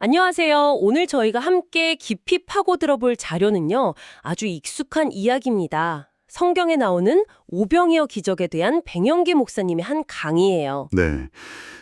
안녕하세요. 오늘 저희가 함께 깊이 파고 들어볼 자료는요, 아주 익숙한 이야기입니다. 성경에 나오는 오병이어 기적에 대한 백영기 목사님의 한 강의예요. 네.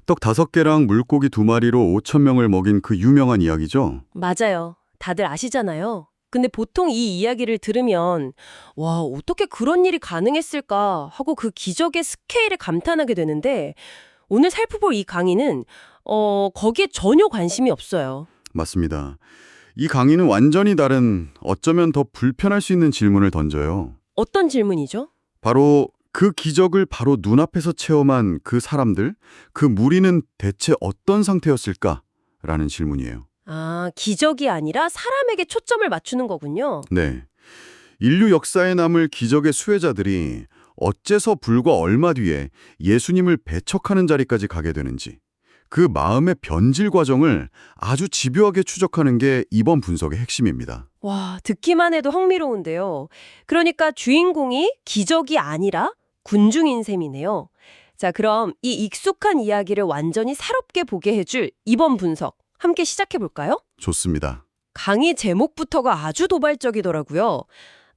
떡 5개랑 물고기 2마리로 5천 명을 먹인 그 유명한 이야기죠? 맞아요. 다들 아시잖아요. 근데 보통 이 이야기를 들으면 와, 어떻게 그런 일이 가능했을까 하고 그 기적의 스케일에 감탄하게 되는데 오늘 살펴볼 이 강의는 거기에 전혀 관심이 없어요. 맞습니다. 이 강의는 완전히 다른, 어쩌면 더 불편할 수 있는 질문을 던져요. 어떤 질문이죠? 바로 그 기적을 바로 눈앞에서 체험한 그 사람들, 그 무리는 대체 어떤 상태였을까? 라는 질문이에요. 아, 기적이 아니라 사람에게 초점을 맞추는 거군요. 네. 인류 역사에 남을 기적의 수혜자들이 어째서 불과 얼마 뒤에 예수님을 배척하는 자리까지 가게 되는지, 그 마음의 변질 과정을 아주 집요하게 추적하는 게 이번 분석의 핵심입니다. 와, 듣기만 해도 흥미로운데요. 그러니까 주인공이 기적이 아니라 군중인 셈이네요. 자, 그럼 이 익숙한 이야기를 완전히 새롭게 보게 해줄 이번 분석 함께 시작해 볼까요? 좋습니다. 강의 제목부터가 아주 도발적이더라고요.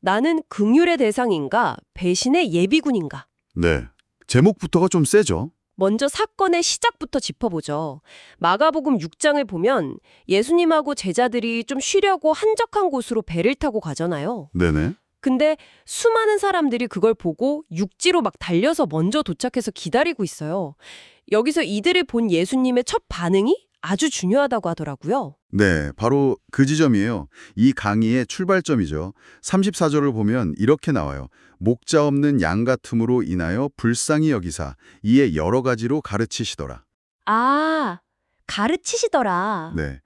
나는 긍휼의 대상인가, 배신의 예비군인가? 네. 제목부터가 좀 세죠? 먼저 사건의 시작부터 짚어보죠. 마가복음 6장을 보면 예수님하고 제자들이 좀 쉬려고 한적한 곳으로 배를 타고 가잖아요. 네네. 근데 수많은 사람들이 그걸 보고 육지로 막 달려서 먼저 도착해서 기다리고 있어요. 여기서 이들을 본 예수님의 첫 반응이 아주 중요하다고 하더라고요. 네, 바로 그 지점이에요. 이 강의의 출발점이죠. 34절을 보면 이렇게 나와요. 목자 없는 양 같음으로 인하여 불쌍히 여기사 이에 여러 가지로 가르치시더라. 아, 가르치시더라. 네.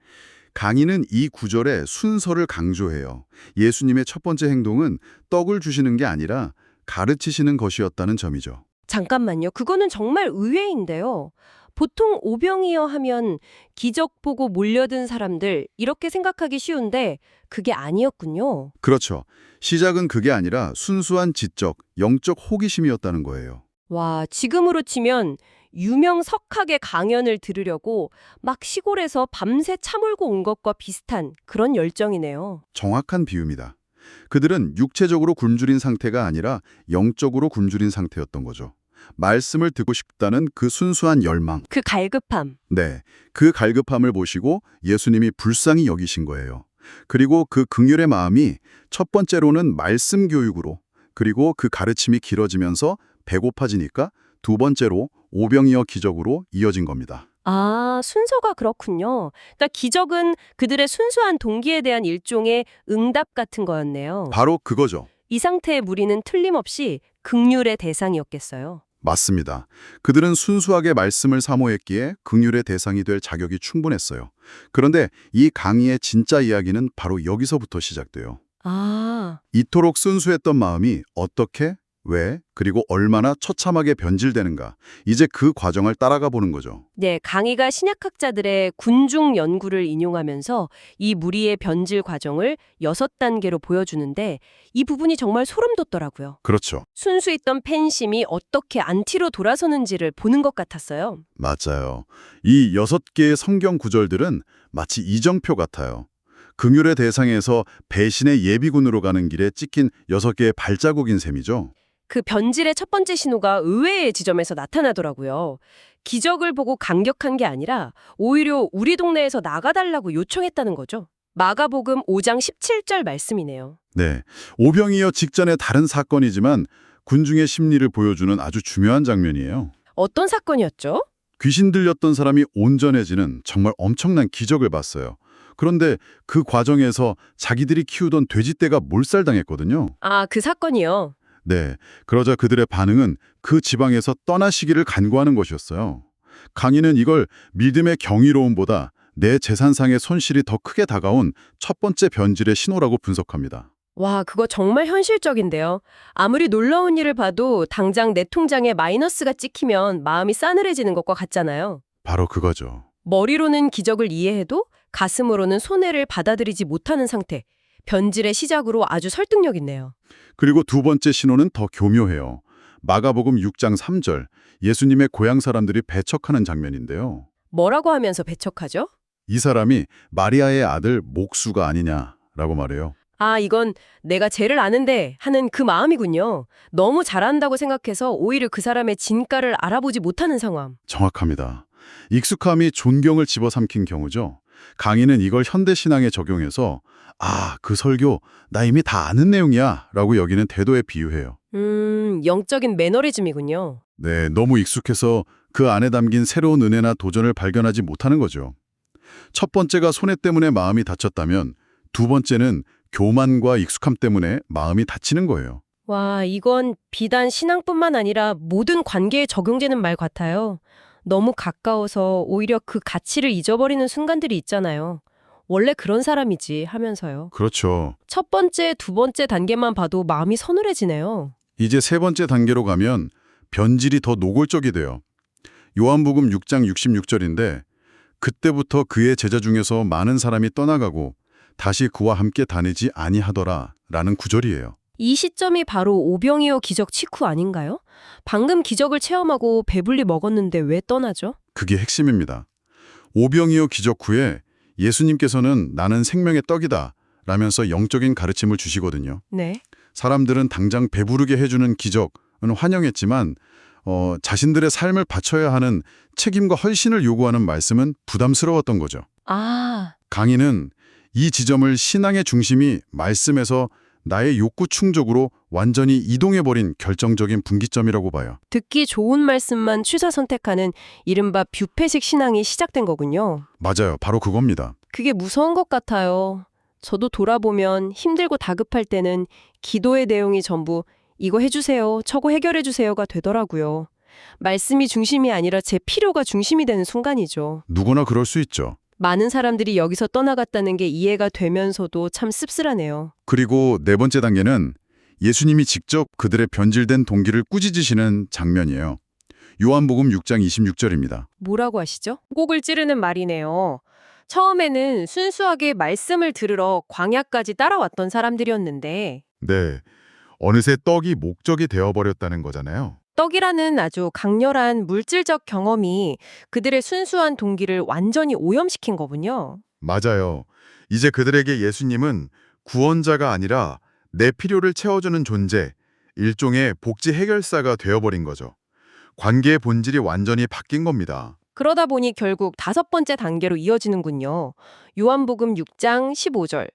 강의는 이 구절의 순서를 강조해요. 예수님의 첫 번째 행동은 떡을 주시는 게 아니라 가르치시는 것이었다는 점이죠. 잠깐만요. 그거는 정말 의외인데요. 보통 오병이어 하면 기적 보고 몰려든 사람들 이렇게 생각하기 쉬운데 그게 아니었군요. 그렇죠. 시작은 그게 아니라 순수한 지적, 영적 호기심이었다는 거예요. 와, 지금으로 치면 유명 석학의 강연을 들으려고 막 시골에서 밤새 참을고 온 것과 비슷한 그런 열정이네요. 정확한 비유입니다. 그들은 육체적으로 굶주린 상태가 아니라 영적으로 굶주린 상태였던 거죠. 말씀을 듣고 싶다는 그 순수한 열망. 그 갈급함. 네, 그 갈급함을 보시고 예수님이 불쌍히 여기신 거예요. 그리고 그 긍휼의 마음이 첫 번째로는 말씀 교육으로, 그리고 그 가르침이 길어지면서 배고파지니까 두 번째로 오병이어 기적으로 이어진 겁니다. 아, 순서가 그렇군요. 그러니까 기적은 그들의 순수한 동기에 대한 일종의 응답 같은 거였네요. 바로 그거죠. 이 상태의 무리는 틀림없이 긍휼의 대상이었겠어요. 맞습니다. 그들은 순수하게 말씀을 사모했기에 긍휼의 대상이 될 자격이 충분했어요. 그런데 이 강의의 진짜 이야기는 바로 여기서부터 시작돼요. 아, 이토록 순수했던 마음이 어떻게, 왜, 그리고 얼마나 처참하게 변질되는가. 이제 그 과정을 따라가 보는 거죠. 네, 강의가 신약학자들의 군중 연구를 인용하면서 이 무리의 변질 과정을 6단계로 보여주는데 이 부분이 정말 소름 돋더라고요. 그렇죠. 순수했던 팬심이 어떻게 안티로 돌아서는지를 보는 것 같았어요. 맞아요. 이 6개의 성경 구절들은 마치 이정표 같아요. 긍휼의 대상에서 배신의 예비군으로 가는 길에 찍힌 6개의 발자국인 셈이죠. 그 변질의 첫 번째 신호가 의외의 지점에서 나타나더라고요. 기적을 보고 감격한 게 아니라 오히려 우리 동네에서 나가달라고 요청했다는 거죠. 마가복음 5장 17절 말씀이네요. 네, 오병이어 직전의 다른 사건이지만 군중의 심리를 보여주는 아주 중요한 장면이에요. 어떤 사건이었죠? 귀신 들렸던 사람이 온전해지는 정말 엄청난 기적을 봤어요. 그런데 그 과정에서 자기들이 키우던 돼지떼가 몰살당했거든요. 아, 그 사건이요. 네, 그러자 그들의 반응은 그 지방에서 떠나시기를 간구하는 것이었어요. 강인은 이걸 믿음의 경이로움보다 내 재산상의 손실이 더 크게 다가온 첫 번째 변질의 신호라고 분석합니다. 와, 그거 정말 현실적인데요. 아무리 놀라운 일을 봐도 당장 내 통장에 마이너스가 찍히면 마음이 싸늘해지는 것과 같잖아요. 바로 그거죠. 머리로는 기적을 이해해도 가슴으로는 손해를 받아들이지 못하는 상태. 변질의 시작으로 아주 설득력 있네요. 그리고 두 번째 신호는 더 교묘해요. 마가복음 6장 3절, 예수님의 고향 사람들이 배척하는 장면인데요. 뭐라고 하면서 배척하죠? 이 사람이 마리아의 아들 목수가 아니냐라고 말해요. 아, 이건 내가 쟤를 아는데 하는 그 마음이군요. 너무 잘한다고 생각해서 오히려 그 사람의 진가를 알아보지 못하는 상황. 정확합니다. 익숙함이 존경을 집어삼킨 경우죠. 강인은 이걸 현대신앙에 적용해서 그 설교 나 이미 다 아는 내용이야 라고 여기는 태도에 비유해요. 영적인 매너리즘이군요. 네, 너무 익숙해서 그 안에 담긴 새로운 은혜나 도전을 발견하지 못하는 거죠. 첫 번째가 손해 때문에 마음이 다쳤다면 두 번째는 교만과 익숙함 때문에 마음이 다치는 거예요. 와, 이건 비단 신앙뿐만 아니라 모든 관계에 적용되는 말 같아요. 너무 가까워서 오히려 그 가치를 잊어버리는 순간들이 있잖아요. 원래 그런 사람이지 하면서요. 그렇죠. 첫 번째, 두 번째 단계만 봐도 마음이 서늘해지네요. 이제 세 번째 단계로 가면 변질이 더 노골적이 돼요. 요한복음 6장 66절인데 그때부터 그의 제자 중에서 많은 사람이 떠나가고 다시 그와 함께 다니지 아니하더라 라는 구절이에요. 이 시점이 바로 오병이어 기적 직후 아닌가요? 방금 기적을 체험하고 배불리 먹었는데 왜 떠나죠? 그게 핵심입니다. 오병이어 기적 후에 예수님께서는 나는 생명의 떡이다 라면서 영적인 가르침을 주시거든요. 네. 사람들은 당장 배부르게 해주는 기적은 환영했지만 자신들의 삶을 바쳐야 하는 책임과 헌신을 요구하는 말씀은 부담스러웠던 거죠. 아, 강인은 이 지점을 신앙의 중심이 말씀에서 나의 욕구 충족으로 완전히 이동해버린 결정적인 분기점이라고 봐요. 듣기 좋은 말씀만 취사 선택하는 이른바 뷔페식 신앙이 시작된 거군요. 맞아요. 바로 그겁니다. 그게 무서운 것 같아요. 저도 돌아보면 힘들고 다급할 때는 기도의 내용이 전부 이거 해주세요, 저거 해결해주세요가 되더라고요. 말씀이 중심이 아니라 제 필요가 중심이 되는 순간이죠. 누구나 그럴 수 있죠. 많은 사람들이 여기서 떠나갔다는 게 이해가 되면서도 참 씁쓸하네요. 그리고 네 번째 단계는 예수님이 직접 그들의 변질된 동기를 꾸짖으시는 장면이에요. 요한복음 6장 26절입니다. 뭐라고 하시죠? 꼭을 찌르는 말이네요. 처음에는 순수하게 말씀을 들으러 광야까지 따라왔던 사람들이었는데 네, 어느새 떡이 목적이 되어버렸다는 거잖아요. 떡이라는 아주 강렬한 물질적 경험이 그들의 순수한 동기를 완전히 오염시킨 거군요. 맞아요. 이제 그들에게 예수님은 구원자가 아니라 내 필요를 채워주는 존재, 일종의 복지 해결사가 되어버린 거죠. 관계의 본질이 완전히 바뀐 겁니다. 그러다 보니 결국 다섯 번째 단계로 이어지는군요. 요한복음 6장 15절.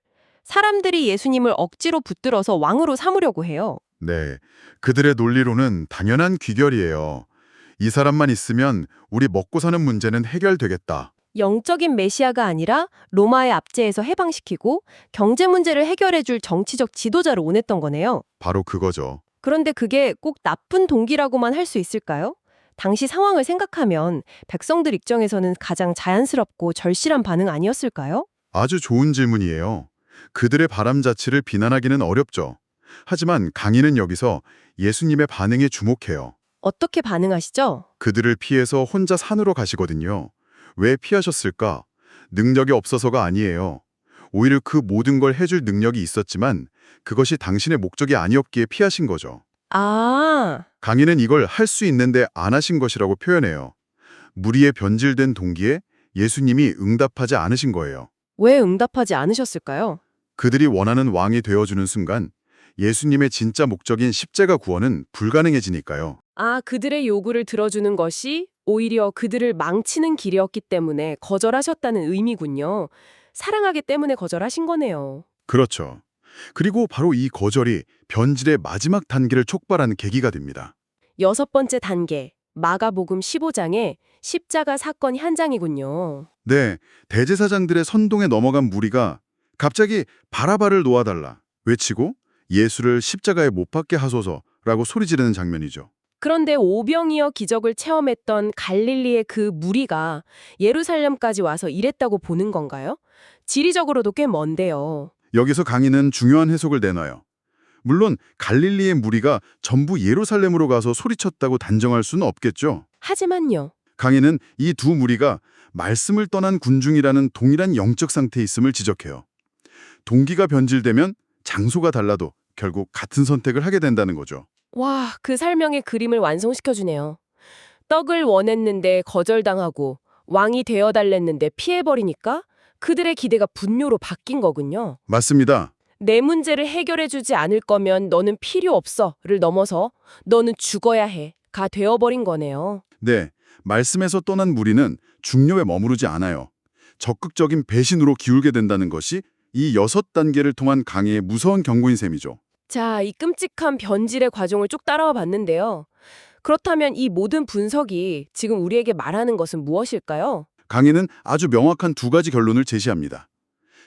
사람들이 예수님을 억지로 붙들어서 왕으로 삼으려고 해요. 네, 그들의 논리로는 당연한 귀결이에요. 이 사람만 있으면 우리 먹고 사는 문제는 해결되겠다. 영적인 메시아가 아니라 로마의 압제에서 해방시키고 경제 문제를 해결해줄 정치적 지도자를 원했던 거네요. 바로 그거죠. 그런데 그게 꼭 나쁜 동기라고만 할 수 있을까요? 당시 상황을 생각하면 백성들 입장에서는 가장 자연스럽고 절실한 반응 아니었을까요? 아주 좋은 질문이에요. 그들의 바람 자체를 비난하기는 어렵죠. 하지만 강인은 여기서 예수님의 반응에 주목해요. 어떻게 반응하시죠? 그들을 피해서 혼자 산으로 가시거든요. 왜 피하셨을까? 능력이 없어서가 아니에요. 오히려 그 모든 걸 해줄 능력이 있었지만 그것이 당신의 목적이 아니었기에 피하신 거죠. 아, 강인은 이걸 할 수 있는데 안 하신 것이라고 표현해요. 무리의 변질된 동기에 예수님이 응답하지 않으신 거예요. 왜 응답하지 않으셨을까요? 그들이 원하는 왕이 되어주는 순간 예수님의 진짜 목적인 십자가 구원은 불가능해지니까요. 아, 그들의 요구를 들어주는 것이 오히려 그들을 망치는 길이었기 때문에 거절하셨다는 의미군요. 사랑하기 때문에 거절하신 거네요. 그렇죠. 그리고 바로 이 거절이 변질의 마지막 단계를 촉발하는 계기가 됩니다. 여섯 번째 단계, 마가복음 15장의 십자가 사건 현장이군요. 네, 대제사장들의 선동에 넘어간 무리가 갑자기 바라바를 놓아달라 외치고 예수를 십자가에 못 박게 하소서라고 소리 지르는 장면이죠. 그런데 오병이어 기적을 체험했던 갈릴리의 그 무리가 예루살렘까지 와서 이랬다고 보는 건가요? 지리적으로도 꽤 먼데요. 여기서 강인은 중요한 해석을 내놔요. 물론 갈릴리의 무리가 전부 예루살렘으로 가서 소리쳤다고 단정할 수는 없겠죠. 하지만요. 강인은 이 두 무리가 말씀을 떠난 군중이라는 동일한 영적 상태에 있음을 지적해요. 동기가 변질되면 장소가 달라도 결국 같은 선택을 하게 된다는 거죠. 와, 그 설명의 그림을 완성시켜주네요. 떡을 원했는데 거절당하고 왕이 되어달랬는데 피해버리니까 그들의 기대가 분노로 바뀐 거군요. 맞습니다. 내 문제를 해결해주지 않을 거면 너는 필요 없어를 넘어서 너는 죽어야 해가 되어버린 거네요. 네, 말씀에서 떠난 무리는 중료에 머무르지 않아요. 적극적인 배신으로 기울게 된다는 것이 이 6단계를 통한 강의의 무서운 경고인 셈이죠. 자, 이 끔찍한 변질의 과정을 쭉 따라와 봤는데요. 그렇다면 이 모든 분석이 지금 우리에게 말하는 것은 무엇일까요? 강의는 아주 명확한 2가지 결론을 제시합니다.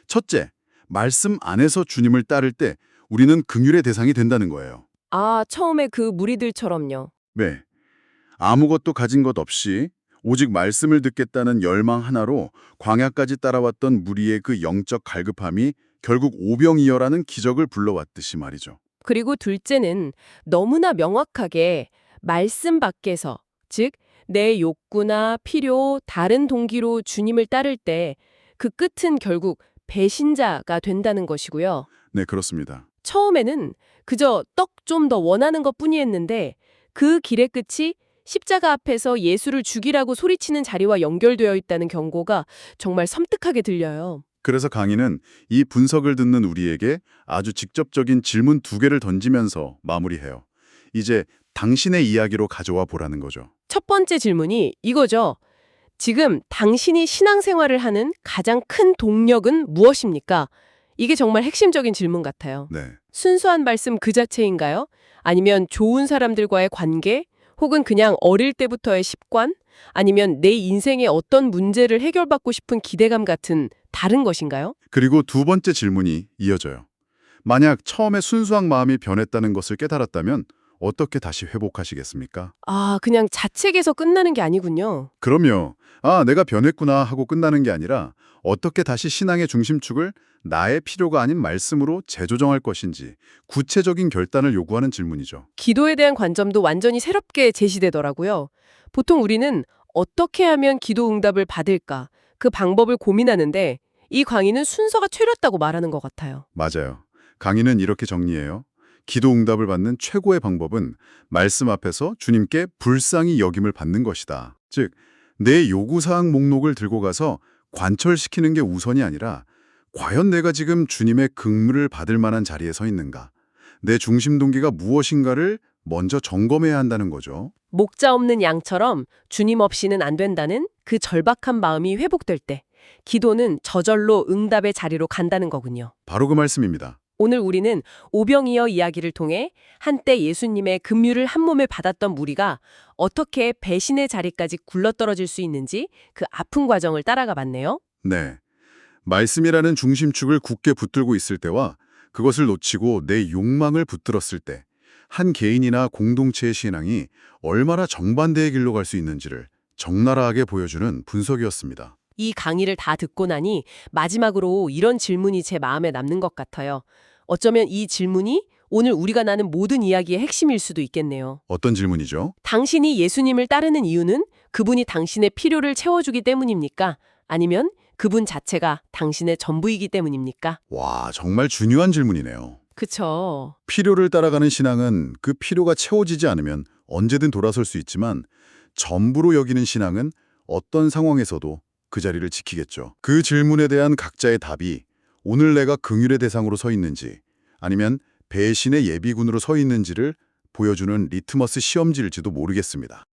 첫째, 말씀 안에서 주님을 따를 때 우리는 긍휼의 대상이 된다는 거예요. 아, 처음에 그 무리들처럼요. 네, 아무것도 가진 것 없이 오직 말씀을 듣겠다는 열망 하나로 광야까지 따라왔던 무리의 그 영적 갈급함이 결국 오병이어라는 기적을 불러왔듯이 말이죠. 그리고 둘째는 너무나 명확하게 말씀 밖에서, 즉, 내 욕구나 필요, 다른 동기로 주님을 따를 때 그 끝은 결국 배신자가 된다는 것이고요. 네, 그렇습니다. 처음에는 그저 떡 좀 더 원하는 것뿐이었는데 그 길의 끝이 십자가 앞에서 예수를 죽이라고 소리치는 자리와 연결되어 있다는 경고가 정말 섬뜩하게 들려요. 그래서 강의는 이 분석을 듣는 우리에게 아주 직접적인 질문 2개를 던지면서 마무리해요. 이제 당신의 이야기로 가져와 보라는 거죠. 첫 번째 질문이 이거죠. 지금 당신이 신앙생활을 하는 가장 큰 동력은 무엇입니까? 이게 정말 핵심적인 질문 같아요. 네, 순수한 말씀 그 자체인가요? 아니면 좋은 사람들과의 관계? 혹은 그냥 어릴 때부터의 습관? 아니면 내 인생의 어떤 문제를 해결받고 싶은 기대감 같은 다른 것인가요? 그리고 2번째 질문이 이어져요. 만약 처음에 순수한 마음이 변했다는 것을 깨달았다면 어떻게 다시 회복하시겠습니까? 아, 그냥 자책에서 끝나는 게 아니군요. 그럼요. 아, 내가 변했구나 하고 끝나는 게 아니라 어떻게 다시 신앙의 중심축을 나의 필요가 아닌 말씀으로 재조정할 것인지 구체적인 결단을 요구하는 질문이죠. 기도에 대한 관점도 완전히 새롭게 제시되더라고요. 보통 우리는 어떻게 하면 기도 응답을 받을까? 그 방법을 고민하는데 이 강의는 순서가 최렸다고 말하는 것 같아요. 맞아요. 강의는 이렇게 정리해요. 기도 응답을 받는 최고의 방법은 말씀 앞에서 주님께 불쌍히 여김을 받는 것이다. 즉, 내 요구사항 목록을 들고 가서 관철시키는 게 우선이 아니라 과연 내가 지금 주님의 긍휼을 받을 만한 자리에 서 있는가? 내 중심 동기가 무엇인가를 먼저 점검해야 한다는 거죠. 목자 없는 양처럼 주님 없이는 안 된다는 그 절박한 마음이 회복될 때 기도는 저절로 응답의 자리로 간다는 거군요. 바로 그 말씀입니다. 오늘 우리는 오병이어 이야기를 통해 한때 예수님의 긍휼을 한 몸에 받았던 무리가 어떻게 배신의 자리까지 굴러떨어질 수 있는지 그 아픈 과정을 따라가 봤네요. 네. 말씀이라는 중심축을 굳게 붙들고 있을 때와 그것을 놓치고 내 욕망을 붙들었을 때 한 개인이나 공동체의 신앙이 얼마나 정반대의 길로 갈 수 있는지를 적나라하게 보여주는 분석이었습니다. 이 강의를 다 듣고 나니 마지막으로 이런 질문이 제 마음에 남는 것 같아요. 어쩌면 이 질문이 오늘 우리가 나눈 모든 이야기의 핵심일 수도 있겠네요. 어떤 질문이죠? 당신이 예수님을 따르는 이유는 그분이 당신의 필요를 채워주기 때문입니까? 아니면 그분 자체가 당신의 전부이기 때문입니까? 와, 정말 중요한 질문이네요. 그쵸. 필요를 따라가는 신앙은 그 필요가 채워지지 않으면 언제든 돌아설 수 있지만 전부로 여기는 신앙은 어떤 상황에서도 그 자리를 지키겠죠. 그 질문에 대한 각자의 답이 오늘 내가 긍휼의 대상으로 서 있는지 아니면 배신의 예비군으로 서 있는지를 보여주는 리트머스 시험지일지도 모르겠습니다.